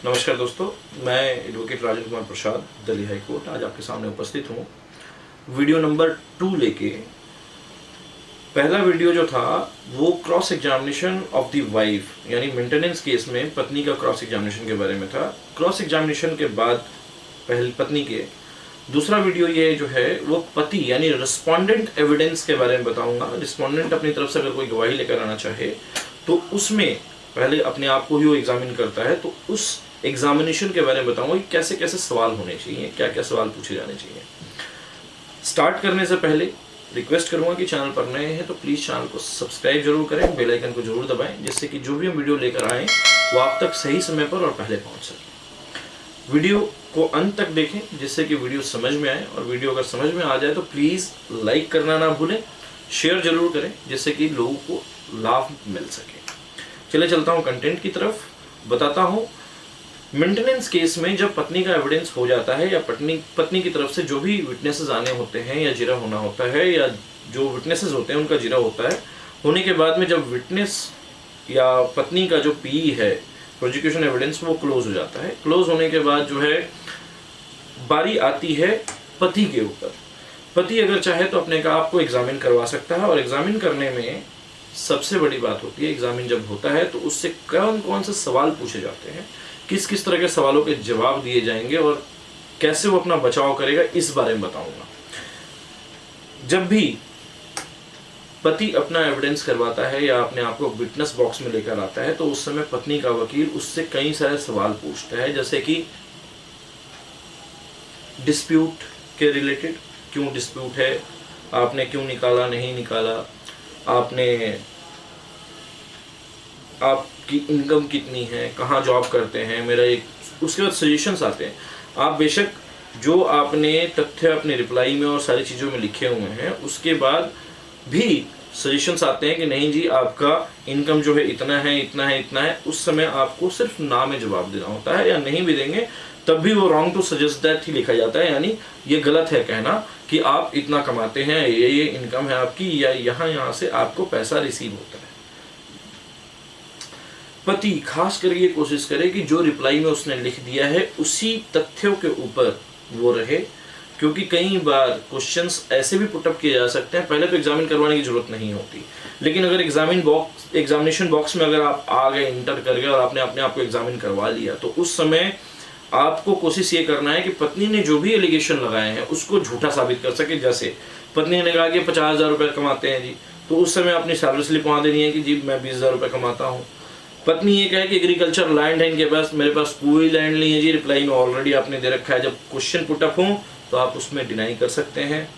नमस्कार दोस्तों, मैं advocate Rajan Kumar Prasad, Delhi high court आज आपके सामने उपस्थित हूँ वीडियो नंबर 2 लेके। पहला वीडियो जो था वो cross examination of the wife, यानी मेंटेनेंस केस में पत्नी का क्रॉस एग्जामिनेशन के बारे में था। क्रॉस एग्जामिनेशन के बाद पहली पत्नी के दूसरा वीडियो ये जो है वो पति यानी रिस्पोंडेंट एविडेंस के बारे में बताऊंगा। रिस्पोंडेंट अपनी तरफ से अगर कोई गवाही लेकर आना चाहे तो उसमें पहले अपने आप को ही वो एग्जामिन करता है, तो उस एग्जामिनेशन के बारे में बताऊंगा कि कैसे कैसे सवाल होने चाहिए, क्या क्या सवाल पूछे जाने चाहिए। स्टार्ट करने से पहले रिक्वेस्ट करूंगा कि चैनल पर नए हैं तो प्लीज़ चैनल को सब्सक्राइब जरूर करें, बेल आइकन को जरूर दबाएं, जिससे कि जो भी हम वीडियो लेकर आएँ वो आप तक सही समय पर और पहले पहुंच सके। वीडियो को अंत तक देखें जिससे कि वीडियो समझ में आए, और वीडियो अगर समझ में आ जाए तो प्लीज़ लाइक करना ना भूलें, शेयर जरूर करें जिससे कि लोगों को लाभ मिल सके। चले चलता हूँ कंटेंट की तरफ, बताता हूँ। मेंटेनेंस केस में जब पत्नी का एविडेंस हो जाता है या पत्नी की तरफ से जो भी विटनेसेस आने होते हैं या जिरा होना होता है, या जो विटनेसेस होते हैं उनका जिरा होता है, होने के बाद में जब विटनेस या पत्नी का जो पी है प्रोसिक्यूशन एविडेंस वो क्लोज हो जाता है। क्लोज होने के बाद जो है बारी आती है पति के ऊपर। पति अगर चाहे तो अपने आप को एग्जामिन करवा सकता है, और एग्जामिन करने में सबसे बड़ी बात होती है, एग्जामिन जब होता है तो उससे कौन कौन से सवाल पूछे जाते हैं, किस किस तरह के सवालों के जवाब दिए जाएंगे और कैसे वो अपना बचाव करेगा, इस बारे में बताऊंगा। जब भी पति अपना एविडेंस करवाता है या अपने आप को विटनेस बॉक्स में लेकर आता है तो उस समय पत्नी का वकील उससे कई सारे सवाल पूछता है, जैसे कि डिस्प्यूट के रिलेटेड, क्यों डिस्प्यूट है, आपने क्यों निकाला, नहीं निकाला, आपकी इनकम कितनी है, कहाँ जॉब करते हैं, मेरा एक। उसके बाद सजेशंस आते हैं। आप बेशक जो आपने तथ्य अपने रिप्लाई में और सारी चीज़ों में लिखे हुए हैं उसके बाद भी सजेशंस आते हैं कि नहीं जी आपका इनकम जो है इतना है, इतना है, इतना है। उस समय आपको सिर्फ ना में जवाब देना होता है, या नहीं भी देंगे तब भी वो रॉन्ग टू सजेस्ट दैट ही लिखा जाता है, यानी ये गलत है कहना कि आप इतना कमाते हैं, ये इनकम है आपकी, या यहाँ से आपको पैसा रिसीव होता है। पति खास कर ये कोशिश करे कि जो रिप्लाई में उसने लिख दिया है उसी तथ्यों के ऊपर वो रहे, क्योंकि कई बार क्वेश्चंस ऐसे भी पुटअप किए जा सकते हैं, पहले तो एग्जामिन करवाने की जरूरत नहीं होती, लेकिन अगर एग्जामिनेशन बॉक्स में अगर आप आ गए, इंटर कर गए और आपने अपने आप को एग्जामिन करवा लिया, तो उस समय आपको कोशिश ये करना है कि पत्नी ने जो भी एलिगेशन लगाए हैं उसको झूठा साबित कर सके। जैसे पत्नी ने कहा कि 50,000 रुपये कमाते हैं जी, तो उस समय अपनी सैलरी स्लिप वहाँ देनी है कि जी मैं 20,000 रुपये कमाता हूँ। पत्नी ये कहे कि एग्रीकल्चर लैंड है इनके पास, मेरे पास कोई लैंड नहीं है जी, रिप्लाई में ऑलरेडी आपने दे रखा है। जब क्वेश्चन पुटअप हो तो आप उसमें डिनाई कर सकते हैं,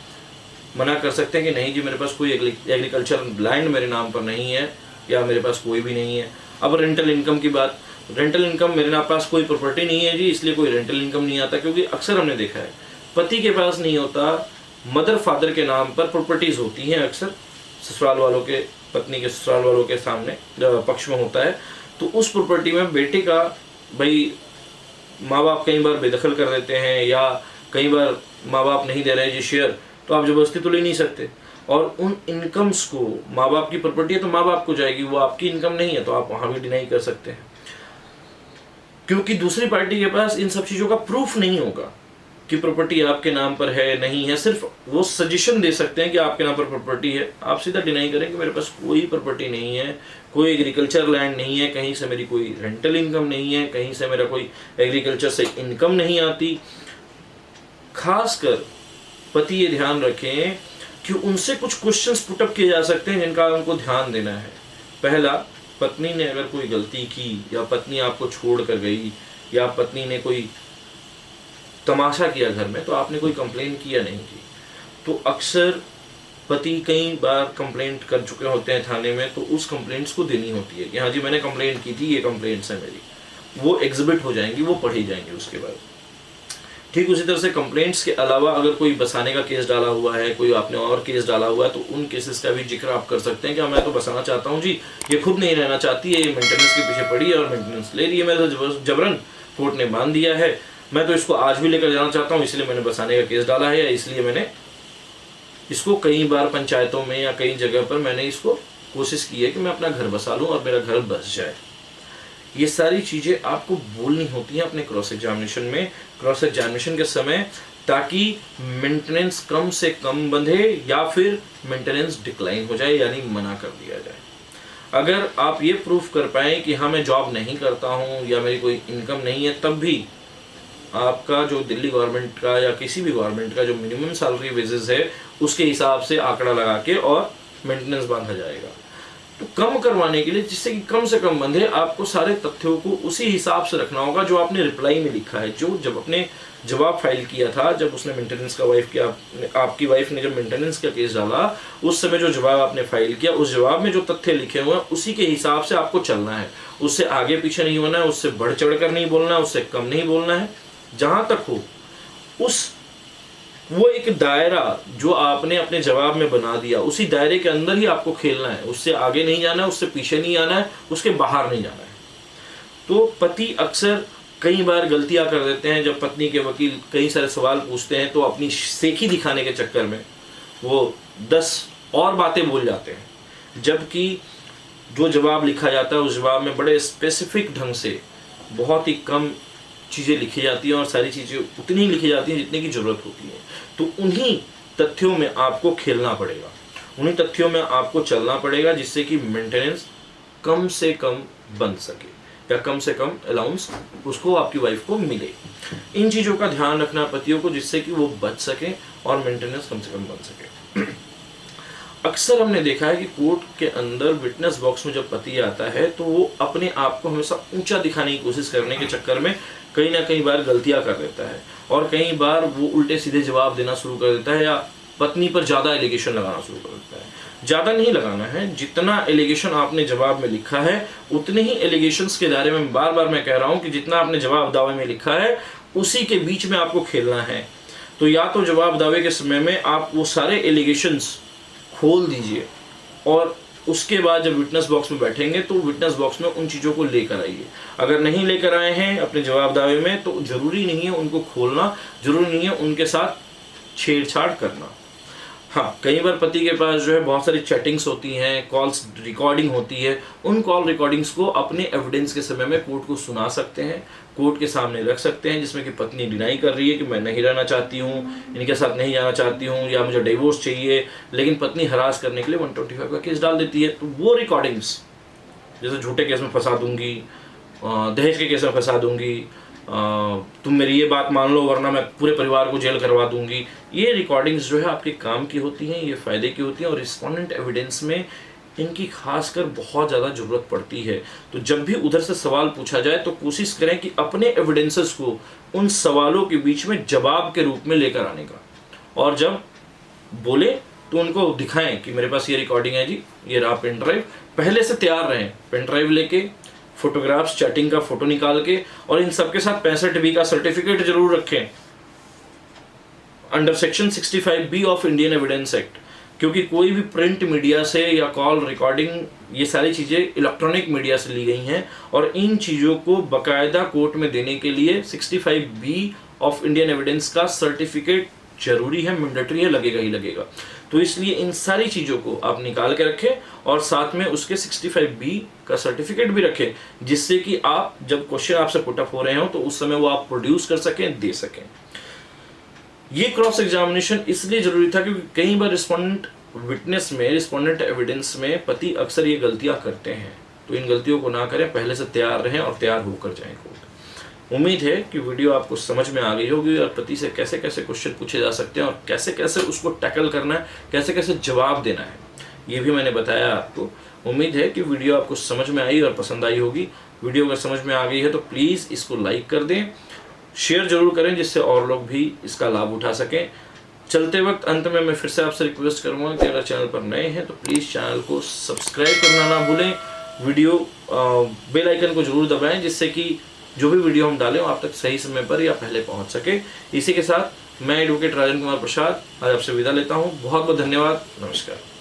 मना कर सकते हैं कि नहीं जी मेरे पास कोई एग्रीकल्चर लैंड मेरे नाम पर नहीं है, या मेरे पास कोई भी नहीं है। अब रेंटल इनकम की बात, रेंटल इनकम मेरे पास कोई प्रॉपर्टी नहीं है जी, इसलिए कोई रेंटल इनकम नहीं आता, क्योंकि अक्सर हमने देखा है पति के पास नहीं होता, मदर फादर के नाम पर प्रॉपर्टीज होती हैं, अक्सर ससुराल वालों के, पत्नी के ससुराल वालों के सामने पक्ष में होता है। तो उस प्रॉपर्टी में बेटे का भाई माँ बाप कई बार बेदखल कर देते हैं, या कई बार माँ बाप नहीं दे रहे जी शेयर, तो आप जबरदस्ती तो ले नहीं सकते, और उन इनकम्स को, माँ बाप की प्रॉपर्टी है तो माँ बाप को जाएगी, वो आपकी इनकम नहीं है, तो आप वहाँ भी डिनाई कर सकते हैं, क्योंकि दूसरी पार्टी के पास इन सब चीज़ों का प्रूफ नहीं होगा कि प्रॉपर्टी आपके नाम पर है नहीं है। सिर्फ वो सजेशन दे सकते हैं कि आपके नाम पर प्रॉपर्टी है, आप सीधा डिनाई करें कि मेरे पास कोई प्रॉपर्टी नहीं है, कोई एग्रीकल्चर लैंड नहीं है, कहीं से मेरी कोई रेंटल इनकम नहीं है, कहीं से मेरा कोई एग्रीकल्चर से इनकम नहीं आती। खासकर पति ये ध्यान रखें कि उनसे कुछ क्वेश्चंस पुटअप किए जा सकते हैं जिनका उनको ध्यान देना है। पहला, पत्नी ने अगर कोई गलती की, या पत्नी आपको छोड़ कर गई, या पत्नी ने कोई तमाशा किया घर में, तो आपने कोई कंप्लेंट किया नहीं की, तो अक्सर पति कई बार कंप्लेंट कर चुके होते हैं थाने में, तो उस कंप्लेंट्स को देनी होती है कि हाँ जी मैंने कंप्लेंट की थी, ये कंप्लेंट्स है मेरी, वो एग्जिबिट हो जाएंगी, वो पढ़ी जाएंगी उसके बाद। ठीक उसी तरह से कंप्लेंट्स के अलावा अगर कोई बसाने का केस डाला हुआ है, कोई आपने और केस डाला हुआ है, तो उन केसेस का भी जिक्र आप कर सकते हैं कि मैं तो बसाना चाहता हूँ जी, ये खुद नहीं रहना चाहती है, ये मेंटेनेंस के पीछे पड़ी है और मेंटेनेंस ले रही है, मेरे तो जबरन कोर्ट ने बांध दिया है, मैं तो इसको आज भी लेकर जाना चाहता हूँ, इसलिए मैंने बसाने का केस डाला है, या इसलिए मैंने इसको कई बार पंचायतों में या कई जगह पर मैंने इसको कोशिश की है कि मैं अपना घर बसा लूँ और मेरा घर बस जाए। ये सारी चीज़ें आपको बोलनी होती हैं अपने क्रॉस एग्जामिनेशन में, क्रॉस एग्जामिनेशन के समय, ताकि मेंटेनेंस कम से कम बंधे या फिर मेंटेनेंस डिक्लाइन हो जाए, यानी मना कर दिया जाए। अगर आप ये प्रूफ कर पाएँ कि हाँ मैं जॉब नहीं करता हूँ या मेरी कोई इनकम नहीं है, तब भी आपका जो दिल्ली गवर्नमेंट का या किसी भी गवर्नमेंट का जो मिनिमम सैलरी वेजेस है उसके हिसाब से आंकड़ा लगा के और मेंटेनेंस बांधा जाएगा। तो कम करवाने के लिए, जिससे कि कम से कम बंधे, आपको सारे तथ्यों को उसी हिसाब से रखना होगा जो आपने रिप्लाई में लिखा है। जो जब अपने जवाब फाइल किया था, जब उसने मेंटेनेंस का वाइफ किया, आपकी वाइफ ने जब मेंटेनेंस का केस डाला, उस समय जो जवाब आपने फाइल किया, उस जवाब में जो तथ्य लिखे हुए हैं उसी के हिसाब से आपको चलना है। उससे आगे पीछे नहीं होना है, उससे बढ़ चढ़ कर नहीं बोलना है, उससे कम नहीं बोलना है। जहाँ तक हो वो एक दायरा जो आपने अपने जवाब में बना दिया, उसी दायरे के अंदर ही आपको खेलना है। उससे आगे नहीं जाना है, उससे पीछे नहीं आना है, उसके बाहर नहीं जाना है। तो पति अक्सर कई बार गलतियां कर देते हैं। जब पत्नी के वकील कई सारे सवाल पूछते हैं तो अपनी सेखी दिखाने के चक्कर में वो 10 और बातें बोल जाते हैं, जबकि जो जवाब लिखा जाता है उस जवाब में बड़े स्पेसिफिक ढंग से बहुत ही कम चीज़ें लिखी जाती हैं और सारी चीज़ें उतनी ही लिखी जाती हैं जितने की ज़रूरत होती है। तो उन्हीं तथ्यों में आपको खेलना पड़ेगा, उन्हीं तथ्यों में आपको चलना पड़ेगा, जिससे कि मेंटेनेंस कम से कम बन सके या कम से कम अलाउंस उसको, आपकी वाइफ को मिले। इन चीज़ों का ध्यान रखना पतियों को, जिससे कि वो बच सकें और मेंटेनेंस कम से कम बन सके। अक्सर हमने देखा है कि कोर्ट के अंदर विटनेस बॉक्स में जब पति आता है तो वो अपने आप को हमेशा ऊंचा दिखाने की कोशिश करने के चक्कर में कई ना कई बार गलतियां कर देता है, और कई बार वो उल्टे सीधे जवाब देना शुरू कर देता है या पत्नी पर ज़्यादा एलिगेशन लगाना शुरू कर देता है। ज़्यादा नहीं लगाना है, जितना एलिगेशन आपने जवाब में लिखा है उतने ही एलिगेशंस के दायरे में, बार बार मैं कह रहा हूँ कि जितना आपने जवाब दावे में लिखा है उसी के बीच में आपको खेलना है। तो या तो जवाब दावे के समय में आप वो सारे एलिगेशंस खोल दीजिए, और उसके बाद जब विटनेस बॉक्स में बैठेंगे तो विटनेस बॉक्स में उन चीज़ों को लेकर आइए। अगर नहीं लेकर आए हैं अपने जवाब दावे में तो ज़रूरी नहीं है उनको खोलना, ज़रूरी नहीं है उनके साथ छेड़छाड़ करना। हाँ, कई बार पति के पास जो है बहुत सारी चैटिंग्स होती हैं, कॉल्स रिकॉर्डिंग होती है। उन कॉल रिकॉर्डिंग्स को अपने एविडेंस के समय में कोर्ट को सुना सकते हैं, कोर्ट के सामने रख सकते हैं, जिसमें कि पत्नी डिनाई कर रही है कि मैं नहीं रहना चाहती हूँ, इनके साथ नहीं जाना चाहती हूँ, या मुझे डिवोर्स चाहिए, लेकिन पत्नी हरास करने के लिए 125 का केस डाल देती है। तो वो रिकॉर्डिंग्स, जैसे झूठे केस में फंसा दूंगी, दहेज के केस में फंसा दूंगी, तुम मेरी ये बात मान लो वरना मैं पूरे परिवार को जेल करवा दूंगी, ये रिकॉर्डिंग्स जो है आपके काम की होती हैं, ये फ़ायदे की होती हैं, और रिस्पोंडेंट एविडेंस में इनकी खासकर बहुत ज़्यादा ज़रूरत पड़ती है। तो जब भी उधर से सवाल पूछा जाए तो कोशिश करें कि अपने एविडेंसेस को उन सवालों के बीच में जवाब के रूप में लेकर आने का, और जब बोले तो उनको दिखाएं कि मेरे पास ये रिकॉर्डिंग है जी, ये रहा पेन ड्राइव। पहले से तैयार रहें, पेन ड्राइव लेके, फोटोग्राफ्स, चैटिंग का फोटो निकाल के, और इन सबके साथ 65B का सर्टिफिकेट जरूर रखें under section 65B of Indian evidence act, क्योंकि कोई भी प्रिंट मीडिया से या कॉल रिकॉर्डिंग, ये सारी चीज़ें इलेक्ट्रॉनिक मीडिया से ली गई हैं, और इन चीज़ों को बाकायदा कोर्ट में देने के लिए 65B ऑफ इंडियन एविडेंस का सर्टिफिकेट जरूरी है, मैंडेटरी है, लगेगा ही लगेगा। तो इसलिए इन सारी चीज़ों को आप निकाल के रखें और साथ में उसके 65B का सर्टिफिकेट भी रखें, जिससे कि आप जब क्वेश्चन आपसे पुट अप हो रहे हो तो उस समय वो आप प्रोड्यूस कर सकें, दे सकें। ये क्रॉस एग्जामिनेशन इसलिए जरूरी था क्योंकि कई बार रिस्पोंडेंट विटनेस में, रिस्पोंडेंट एविडेंस में पति अक्सर ये गलतियां करते हैं। तो इन गलतियों को ना करें, पहले से तैयार रहें और तैयार होकर जाएं कोर्ट। उम्मीद है कि वीडियो आपको समझ में आ गई होगी और पति से कैसे कैसे क्वेश्चन पूछे जा सकते हैं और कैसे कैसे उसको टैकल करना है, कैसे कैसे जवाब देना है, ये भी मैंने बताया आपको। उम्मीद है कि वीडियो आपको समझ में आई और पसंद आई होगी। वीडियो अगर समझ में आ गई है तो प्लीज़ इसको लाइक कर दें, शेयर जरूर करें, जिससे और लोग भी इसका लाभ उठा सकें। चलते वक्त अंत में मैं फिर से आपसे रिक्वेस्ट करूँगा कि अगर चैनल पर नए हैं तो प्लीज़ चैनल को सब्सक्राइब करना ना भूलें, वीडियो बेल आइकन को जरूर दबाएं, जिससे कि जो भी वीडियो हम डालें आप तक सही समय पर या पहले पहुंच सके। इसी के साथ मैं एडवोकेट राजन कुमार प्रसाद आज आपसे विदा लेता हूं। बहुत बहुत धन्यवाद, नमस्कार।